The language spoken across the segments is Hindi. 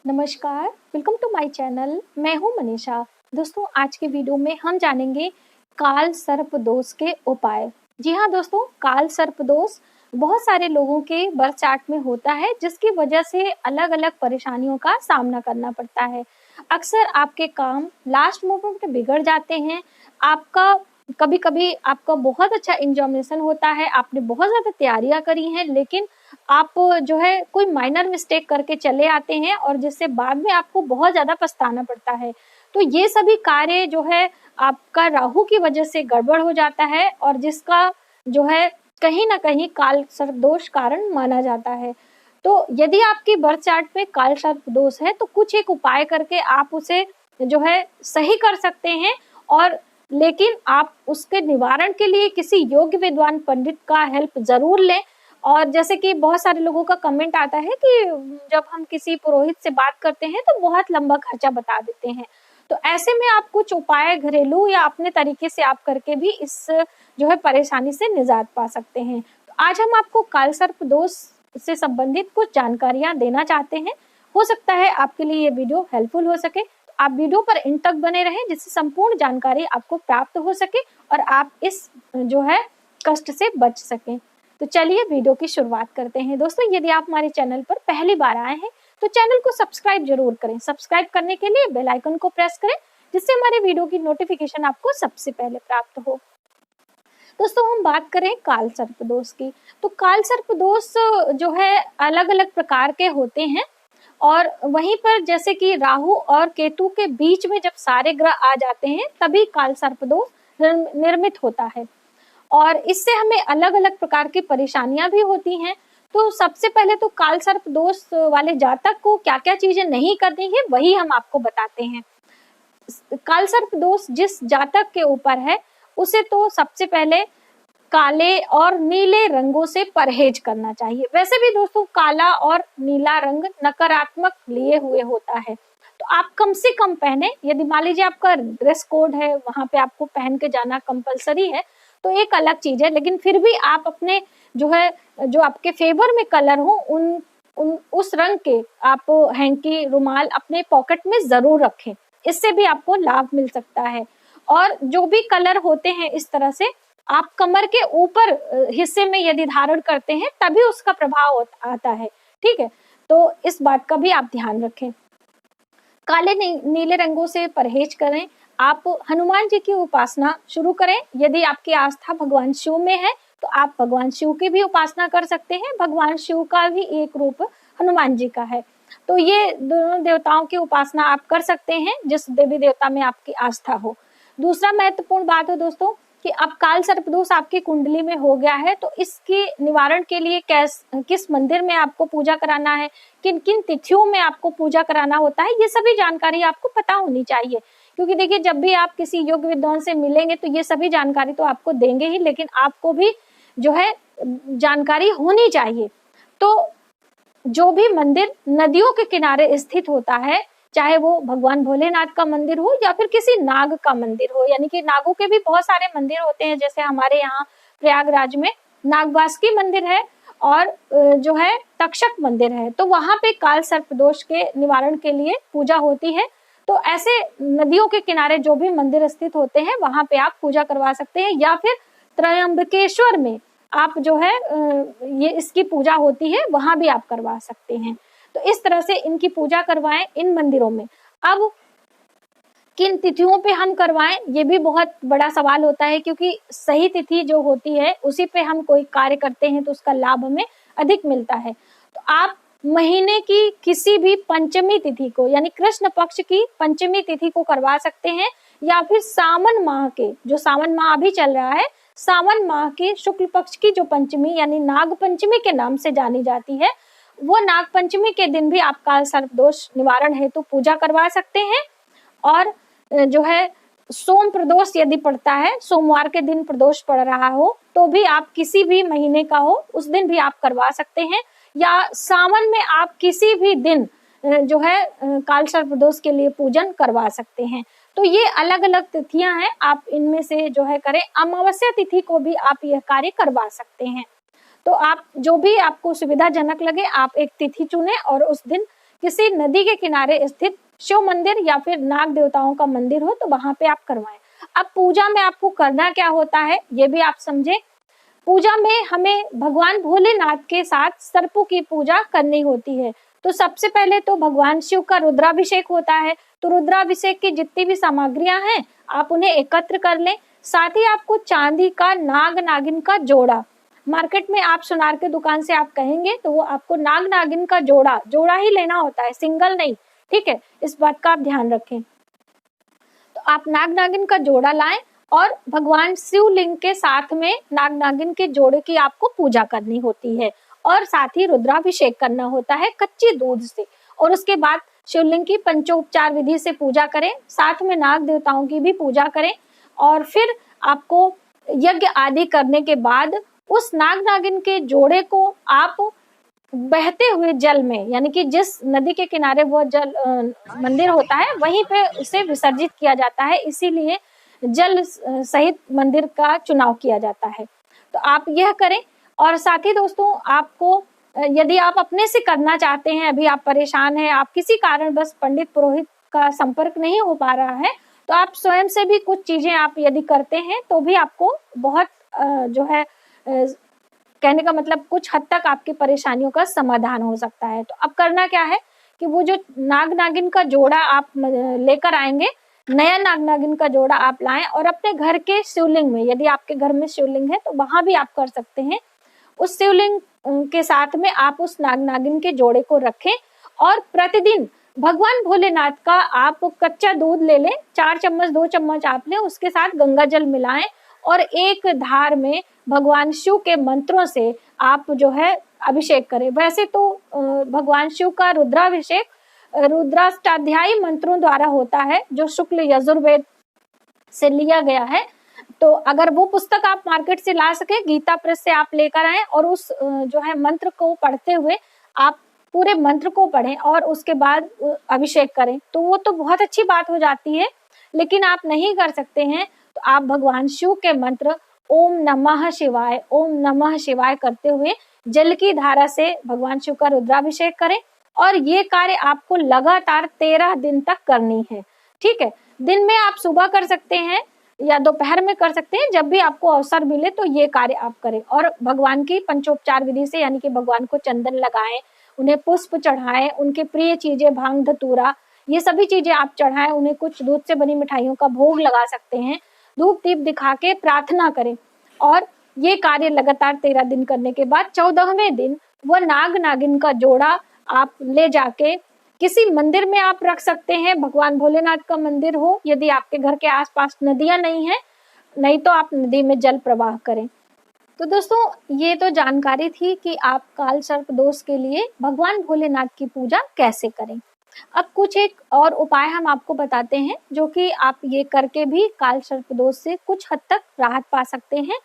नमस्कार, वेलकम टू माय चैनल। मैं हूं मनीषा। दोस्तों, आज के वीडियो में हम जानेंगे काल सर्प दोष के उपाय। जी हाँ दोस्तों, काल सर्प दोष बहुत सारे लोगों के बर्थ चार्ट में होता है, जिसकी वजह से अलग अलग परेशानियों का सामना करना पड़ता है। अक्सर आपके काम लास्ट मोमेंट में बिगड़ जाते हैं। आपका कभी कभी आपका बहुत अच्छा एग्जामिनेशन होता है, आपने बहुत ज्यादा तैयारियां करी हैं, लेकिन आप जो है कोई माइनर मिस्टेक करके चले आते हैं और जिससे बाद में आपको बहुत ज्यादा पछताना पड़ता है। तो ये सभी कार्य जो है आपका राहु की वजह से गड़बड़ हो जाता है और जिसका जो है कहीं ना कहीं काल सर्प दोष कारण माना जाता है। तो यदि आपकी बर्थ चार्ट में काल सर्प दोष है तो कुछ एक उपाय करके आप उसे जो है सही कर सकते हैं, और लेकिन आप उसके निवारण के लिए किसी योग्य विद्वान पंडित का हेल्प जरूर लें। और जैसे कि बहुत सारे लोगों का कमेंट आता है कि जब हम किसी पुरोहित से बात करते हैं तो बहुत लंबा खर्चा बता देते हैं, तो ऐसे में आप कुछ उपाय घरेलू या अपने तरीके से आप करके भी इस जो है परेशानी से निजात पा सकते हैं। तो आज हम आपको काल सर्प दोष से संबंधित कुछ जानकारियां देना चाहते हैं। हो सकता है आपके लिए ये वीडियो हेल्पफुल हो सके, तो आप वीडियो पर अंत तक बने रहें, जिससे संपूर्ण जानकारी आपको प्राप्त हो सके और आप इस जो है कष्ट से बच सकें। तो चलिए वीडियो की शुरुआत करते हैं। दोस्तों, यदि आप हमारे चैनल पर पहली बार आए हैं तो चैनल को सब्सक्राइब जरूर करें। सब्सक्राइब करने के लिए बेल आइकन को प्रेस करें, जिससे हमारे वीडियो की नोटिफिकेशन आपको सबसे पहले प्राप्त हो। दोस्तों, हम बात करें काल सर्प दोष की, तो काल सर्प दोष जो है अलग अलग प्रकार के होते हैं, और वहीं पर जैसे कि राहु और केतु के बीच में जब सारे ग्रह आ जाते हैं तभी काल सर्प दोष निर्मित होता है, और इससे हमें अलग अलग प्रकार की परेशानियां भी होती हैं। तो सबसे पहले तो काल सर्प दोष वाले जातक को क्या क्या चीजें नहीं करनी है वही हम आपको बताते हैं। काल सर्प दोष जिस जातक के ऊपर है उसे तो सबसे पहले काले और नीले रंगों से परहेज करना चाहिए। वैसे भी दोस्तों काला और नीला रंग नकारात्मक लिए हुए होता है, तो आप कम से कम पहने। यदि मान लीजिए आपका ड्रेस कोड है, वहां पे आपको पहन के जाना कंपलसरी है तो एक अलग चीज है, लेकिन फिर भी आप अपने जो है जो आपके फेवर में कलर हो उन उस रंग के आप हैंकी रुमाल अपने पॉकेट में जरूर रखें, इससे भी आपको लाभ मिल सकता है। और जो भी कलर होते हैं इस तरह से आप कमर के ऊपर हिस्से में यदि धारण करते हैं तभी उसका प्रभाव आता है, ठीक है। तो इस बात का भी आप ध्यान रखें। काले नीले रंगों से परहेज करें। आप हनुमान जी की उपासना शुरू करें। यदि आपकी आस्था भगवान शिव में है तो आप भगवान शिव की भी उपासना कर सकते हैं। भगवान शिव का भी एक रूप हनुमान जी का है, तो ये दोनों देवताओं की उपासना आप कर सकते हैं जिस देवी देवता में आपकी आस्था हो। दूसरा महत्वपूर्ण बात है दोस्तों कि अब काल सर्प दोष आपकी कुंडली में हो गया है तो इसके निवारण के लिए किस मंदिर में आपको पूजा कराना है, किन किन तिथियों में आपको पूजा कराना होता है, ये सभी जानकारी आपको पता होनी चाहिए। क्योंकि देखिए, जब भी आप किसी योग्य विद्वान से मिलेंगे तो ये सभी जानकारी तो आपको देंगे ही, लेकिन आपको भी जो है जानकारी होनी चाहिए। तो जो भी मंदिर नदियों के किनारे स्थित होता है, चाहे वो भगवान भोलेनाथ का मंदिर हो या फिर किसी नाग का मंदिर हो, यानी कि नागों के भी बहुत सारे मंदिर होते हैं, जैसे हमारे यहाँ प्रयागराज में नागवासुकी मंदिर है और जो है तक्षक मंदिर है, तो वहां पे काल सर्प दोष के निवारण के लिए पूजा होती है। तो ऐसे नदियों के किनारे जो भी मंदिर स्थित होते हैं वहां पे आप पूजा करवा सकते हैं, या फिर त्रयंबकेश्वर में आप जो है ये इसकी पूजा होती है, वहां भी आप करवा सकते हैं। तो इस तरह से इनकी पूजा करवाएं इन मंदिरों में। अब किन तिथियों पे हम करवाएं, ये भी बहुत बड़ा सवाल होता है, क्योंकि सही तिथि जो होती है उसी पे हम कोई कार्य करते हैं तो उसका लाभ हमें अधिक मिलता है। तो आप महीने की किसी भी पंचमी तिथि को, यानी कृष्ण पक्ष की पंचमी तिथि को करवा सकते हैं, या फिर सावन माह के, जो सावन माह अभी चल रहा है, सावन माह की शुक्ल पक्ष की जो पंचमी यानी नाग पंचमी के नाम से जानी जाती है, वो नाग पंचमी के दिन भी आप काल सर्प दोष निवारण हेतु पूजा करवा सकते हैं। और जो है सोम प्रदोष यदि पड़ता है, सोमवार के दिन प्रदोष पड़ रहा हो तो भी आप किसी भी महीने का हो उस दिन भी आप करवा सकते हैं, या सावन में आप किसी भी दिन जो है काल सर्प दोष के लिए पूजन करवा सकते हैं। तो ये अलग अलग तिथियां हैं, आप इनमें से जो है करें। अमावस्या तिथि को भी आप यह कार्य करवा सकते हैं। तो आप जो भी आपको सुविधाजनक लगे आप एक तिथि चुने और उस दिन किसी नदी के किनारे स्थित शिव मंदिर या फिर नाग देवताओं का मंदिर हो तो वहां पे आप करवाएं। अब पूजा में आपको करना क्या होता है ये भी आप समझे। पूजा में हमें भगवान भोलेनाथ के साथ सर्पों की पूजा करनी होती है। तो सबसे पहले तो भगवान शिव का रुद्राभिषेक होता है। तो रुद्राभिषेक की जितनी भी सामग्रियां हैं आप उन्हें एकत्र कर लें। साथ ही आपको चांदी का नाग नागिन का जोड़ा, मार्केट में आप सुनार के दुकान से आप कहेंगे तो वो आपको नाग नागिन का जोड़ा ही लेना होता है, सिंगल नहीं, ठीक है, इस बात का आप ध्यान रखें। तो आप नाग नागिन का जोड़ा लाएं और भगवान शिवलिंग के साथ में नाग नागिन के जोड़े की आपको पूजा करनी होती है और साथ ही रुद्राभिषेक करना होता है कच्चे दूध से। और उसके बाद शिवलिंग की पंचोपचार विधि से पूजा करें, साथ में नाग देवताओं की भी पूजा करें और फिर आपको यज्ञ आदि करने के बाद उस नाग नागिन के जोड़े को आप बहते हुए जल में, यानी कि जिस नदी के किनारे वो जल मंदिर होता है वहीं पे उसे विसर्जित किया जाता है, इसीलिए जल सहित मंदिर का चुनाव किया जाता है। तो आप यह करें। और साथ ही दोस्तों आपको यदि आप अपने से करना चाहते हैं, अभी आप परेशान हैं, आप किसी कारण बस पंडित पुरोहित का संपर्क नहीं हो पा रहा है, तो आप स्वयं से भी कुछ चीजें आप यदि करते हैं तो भी आपको बहुत जो है कहने का मतलब कुछ हद तक आपकी परेशानियों का समाधान हो सकता है। तो अब करना क्या है कि वो जो नाग नागिन का जोड़ा आप लेकर आएंगे, नया नाग नागिन का जोड़ा आप लाएं और अपने घर के शिवलिंग में, यदि आपके घर में शिवलिंग है तो वहां भी आप कर सकते हैं, उस शिवलिंग के साथ में आप उस नाग नागिन के जोड़े को रखें और प्रतिदिन भगवान भोलेनाथ का आप कच्चा दूध ले लें, 4 चम्मच 2 चम्मच आप लें, उसके साथ गंगा जल मिलाएं और एक धार में भगवान शिव के मंत्रों से आप जो है अभिषेक करें। वैसे तो भगवान शिव का रुद्राभिषेक रुद्राष्टाध्यायी मंत्रों द्वारा होता है जो शुक्ल यजुर्वेद से लिया गया है। तो अगर वो पुस्तक आप मार्केट से ला सके, गीता प्रेस से आप लेकर आए और उस जो है मंत्र को पढ़ते हुए आप पूरे मंत्र को पढ़ें और उसके बाद अभिषेक करें, तो वो तो बहुत अच्छी बात हो जाती है। लेकिन आप नहीं कर सकते हैं तो आप भगवान शिव के मंत्र ओम नमः शिवाय, ओम नमः शिवाय करते हुए जल की धारा से भगवान शिव का रुद्राभिषेक करें और ये कार्य आपको लगातार 13 दिन तक करनी है, ठीक है। दिन में आप सुबह कर सकते हैं या दोपहर में कर सकते हैं, जब भी आपको अवसर मिले तो ये कार्य आप करें और भगवान की पंचोपचार विधि से, यानी कि भगवान को चंदन लगाएं, उन्हें पुष्प चढ़ाएं, उनके प्रिय चीजें भांग धतूरा ये सभी चीजें आप चढ़ाएं, उन्हें कुछ दूध से बनी मिठाइयों का भोग लगा सकते हैं, धूप दीप दिखा के प्रार्थना करें और ये कार्य लगातार 13 दिन करने के बाद 14वें दिन वो नाग नागिन का जोड़ा आप ले जाके किसी मंदिर में आप रख सकते हैं, भगवान भोलेनाथ का मंदिर हो, यदि आपके घर के आसपास नदियां नहीं है, नहीं तो आप नदी में जल प्रवाह करें। तो दोस्तों ये तो जानकारी थी कि आप काल सर्प दोष के लिए भगवान भोलेनाथ की पूजा कैसे करें। अब कुछ एक और उपाय हम आपको बताते हैं जो कि आप ये करके भी काल सर्प दोष से कुछ हद तक राहत पा सकते हैं।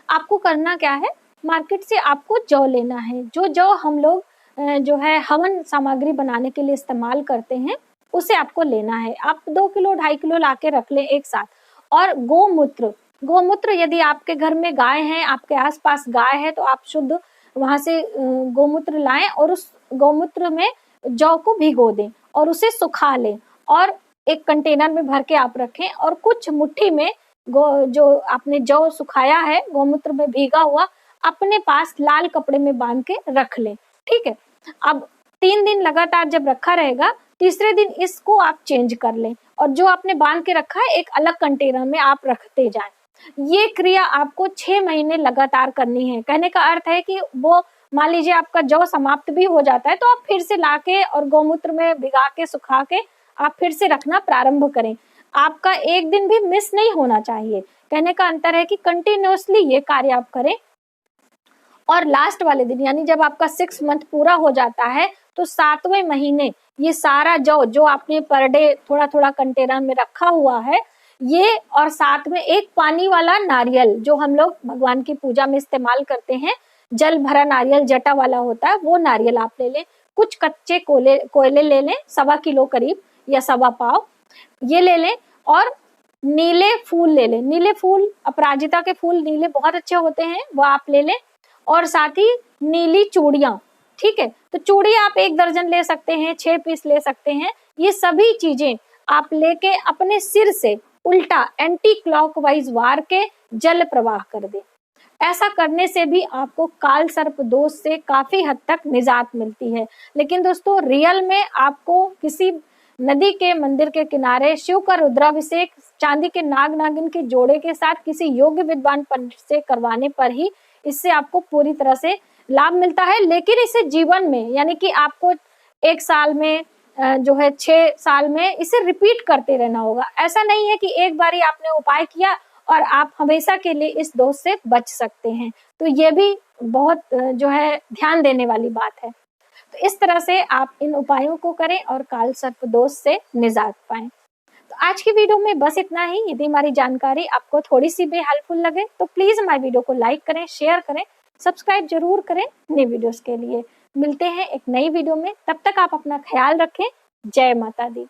आपको करना क्या है, मार्केट से आपको जौ लेना है, जो जौ हम लोग जो है हवन सामग्री बनाने के लिए इस्तेमाल करते हैं उसे आपको लेना है। आप 2 किलो 2.5 किलो लाके रख लें एक साथ। और गोमूत्र यदि आपके घर में गाय है, आपके आसपास गाय है, तो आप शुद्ध वहां से गोमूत्र लाएं और उस गोमूत्र में जौ को भिगो दें और उसे सुखा लें और एक कंटेनर में भर के आप रखें और कुछ मुट्ठी में जो आपने जौ सुखाया है गोमूत्र में भीगा हुआ अपने पास लाल कपड़े में बांध के रख लें, ठीक है। अब 3 दिन लगातार जब रखा रहेगा, तीसरे दिन इसको आप चेंज कर लें और जो आपने बांध के रखा है एक अलग कंटेनर में आप रखते जाएं। ये क्रिया आपको 6 महीने लगातार करनी है। कहने का अर्थ है कि वो मान लीजिए आपका जौ समाप्त भी हो जाता है तो आप फिर से लाके और गोमूत्र में भिगा के सुखा के आप फिर से रखना प्रारंभ करें। आपका एक दिन भी मिस नहीं होना चाहिए। कहने का अंतर है कि कंटिन्यूअसली ये कार्य आप करें और लास्ट वाले दिन यानी जब आपका 6 मंथ पूरा हो जाता है तो 7वें महीने ये सारा जौ जो आपने पर डे थोड़ा थोड़ा कंटेनर में रखा हुआ है ये, और साथ में एक पानी वाला नारियल जो हम लोग भगवान की पूजा में इस्तेमाल करते हैं, जल भरा नारियल जटा वाला होता है, वो नारियल आप ले लें। कुछ कच्चे कोयले ले लें, 1.25 किलो करीब या 1.25 पाव ये ले लें और नीले फूल ले लें। नीले फूल, अपराजिता के फूल नीले बहुत अच्छे होते हैं, वो आप ले लें और साथ ही नीली चूड़ियां, ठीक है। तो चूड़ी आप 1 दर्जन ले सकते हैं, 6 पीस ले सकते हैं। ये सभी चीजें आप लेके अपने सिर से उल्टा एंटी क्लॉकवाइज वार के जल प्रवाह कर दें। ऐसा करने से भी आपको काल सर्प दोष से काफी हद तक निजात मिलती है। लेकिन दोस्तों रियल में आपको किसी नदी के मंदिर के किनारे शिव का रुद्राभिषेक चांदी के नाग नागिन के जोड़े के साथ किसी योग्य विद्वान पंडित से करवाने पर ही इससे आपको पूरी तरह से लाभ मिलता है। लेकिन इसे जीवन में यानी कि आपको 1 साल में जो है 6 साल में इसे रिपीट करते रहना होगा। ऐसा नहीं है कि एक बार ही आपने उपाय किया और आप हमेशा के लिए इस दोष से बच सकते हैं। तो ये भी बहुत जो है ध्यान देने वाली बात है। तो इस तरह से आप इन उपायों को करें और काल सर्प दोष से निजात पाएं। तो आज की वीडियो में बस इतना ही। यदि हमारी जानकारी आपको थोड़ी सी भी हेल्पफुल लगे तो प्लीज हमारी वीडियो को लाइक करें, शेयर करें, सब्सक्राइब जरूर करें नई वीडियोस के लिए। मिलते हैं एक नई वीडियो में, तब तक आप अपना ख्याल रखें। जय माता दी।